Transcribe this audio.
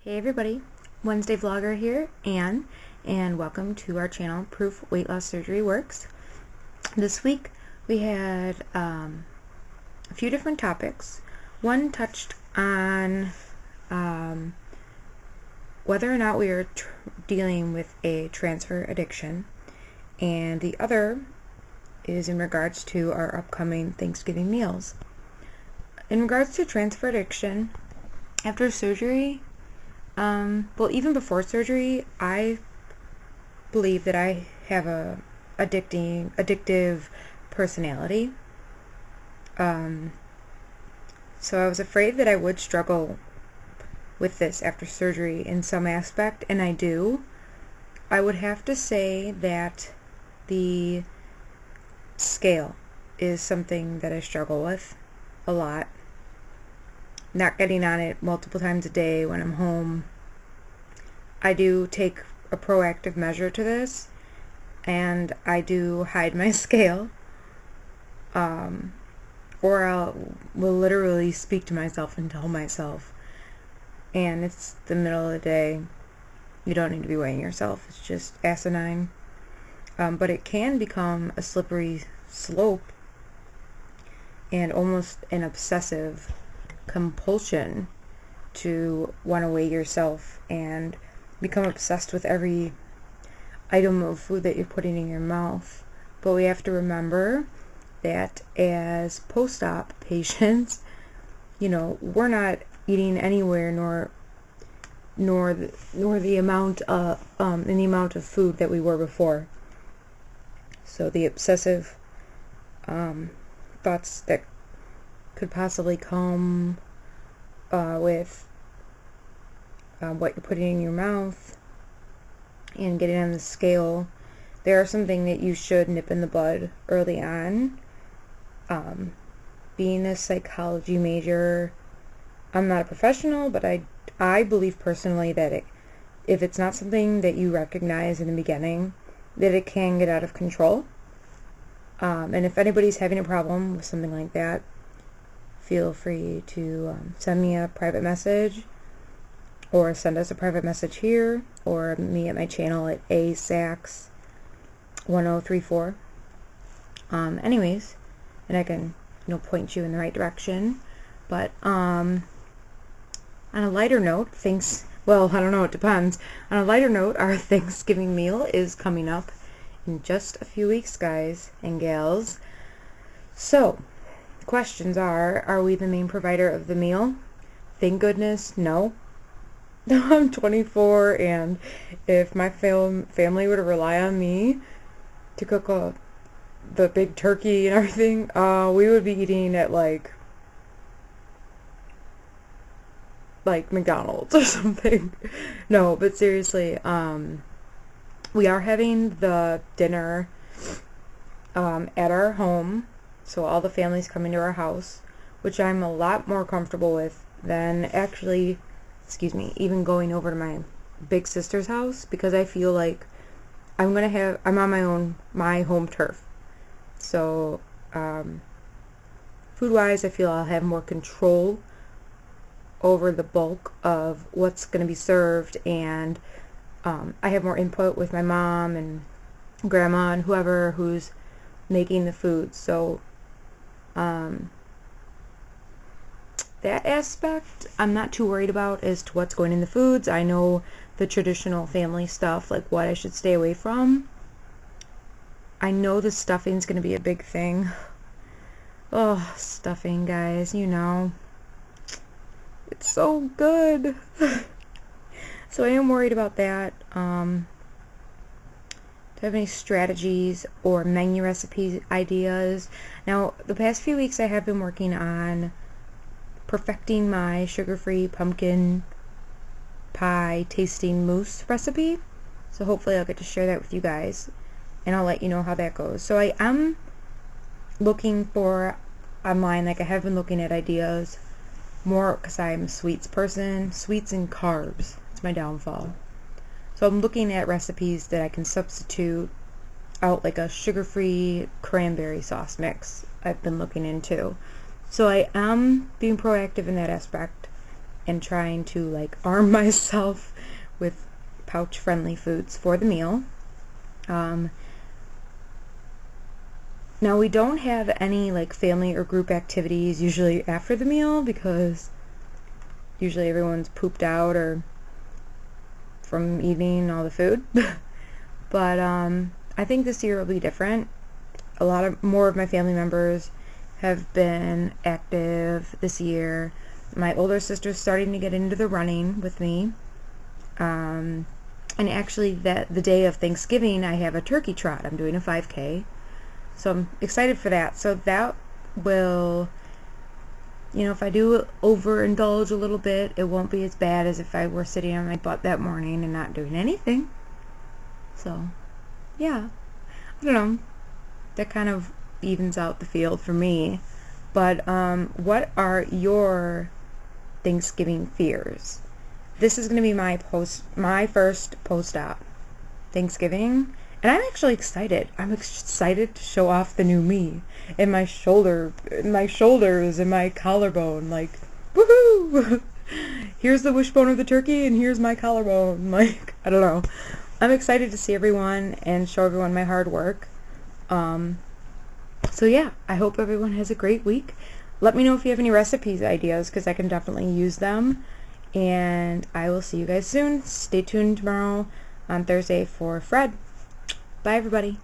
Hey everybody, Wednesday vlogger here, Anne, and welcome to our channel, Proof Weight Loss Surgery Works. This week we had a few different topics. One touched on whether or not we are dealing with a transfer addiction, and the other is in regards to our upcoming Thanksgiving meals. In regards to transfer addiction, after surgery, well, even before surgery, I believe that I have a addictive personality. So I was afraid that I would struggle with this after surgery in some aspect, and I do. I would have to say that the scale is something that I struggle with a lot. Not getting on it multiple times a day when I'm home. I do take a proactive measure to this, and I do hide my scale, or I will literally speak to myself and tell myself, and it's the middle of the day, you don't need to be weighing yourself, it's just asinine. But it can become a slippery slope and almost an obsessive compulsion to want to weigh yourself and become obsessed with every item of food that you're putting in your mouth. But we have to remember that as post-op patients, we're not eating anywhere nor the amount of food that we were before. So the obsessive thoughts that could possibly come with what you're putting in your mouth and getting on the scale, they are something that you should nip in the bud early on. Being a psychology major, I'm not a professional, but I believe personally that if it's not something that you recognize in the beginning, that it can get out of control. And if anybody's having a problem with something like that, feel free to send me a private message, or send us a private message here, or me at my channel at asax1034. Anyways, and I can point you in the right direction. But on a lighter note, well, I don't know, it depends. On a lighter note, our Thanksgiving meal is coming up in just a few weeks, guys and gals. So questions are we the main provider of the meal? Thank goodness, no. I'm 24, and if my family were to rely on me to cook the big turkey and everything, we would be eating at like McDonald's or something. No, but seriously, we are having the dinner at our home. So all the family's coming to our house, which I'm a lot more comfortable with than actually, even going over to my big sister's house, because I feel like I'm on my home turf. So, food-wise, I feel I'll have more control over the bulk of what's going to be served, and I have more input with my mom and grandma and whoever who's making the food. So that aspect I'm not too worried about as to what's going in the foods. I know the traditional family stuff, like what I should stay away from. I know the stuffing's going to be a big thing. Oh, stuffing, guys, it's so good. So I am worried about that. Do you have any strategies or menu recipe ideas? Now, the past few weeks I have been working on perfecting my sugar-free pumpkin pie tasting mousse recipe. So hopefully I'll get to share that with you guys, and I'll let you know how that goes. So I am looking for online, like I have been looking at ideas more because I'm a sweets person. Sweets and carbs, it's my downfall. So I'm looking at recipes that I can substitute out, like a sugar-free cranberry sauce mix I've been looking into. So I am being proactive in that aspect. and trying to like arm myself with pouch friendly foods for the meal. Now we don't have any like family or group activities usually after the meal because usually everyone's pooped out or from eating all the food. But I think this year will be different. More of my family members have been active this year. My older sister's starting to get into the running with me. And actually the day of Thanksgiving I have a turkey trot. I'm doing a 5K. So I'm excited for that. So that will, you know, if I do overindulge a little bit, it won't be as bad as if I were sitting on my butt that morning and not doing anything. So, yeah. I don't know. That kind of evens out the field for me. But what are your Thanksgiving fears? This is going to be my first post-op Thanksgiving. And I'm actually excited. I'm excited to show off the new me and my shoulders and my collarbone. Like, woohoo! Here's the wishbone of the turkey and here's my collarbone. Like, I don't know. I'm excited to see everyone and show everyone my hard work. So yeah, I hope everyone has a great week. Let me know if you have any recipes ideas because I can definitely use them. And I will see you guys soon. Stay tuned tomorrow on Thursday for Fred. Bye, everybody.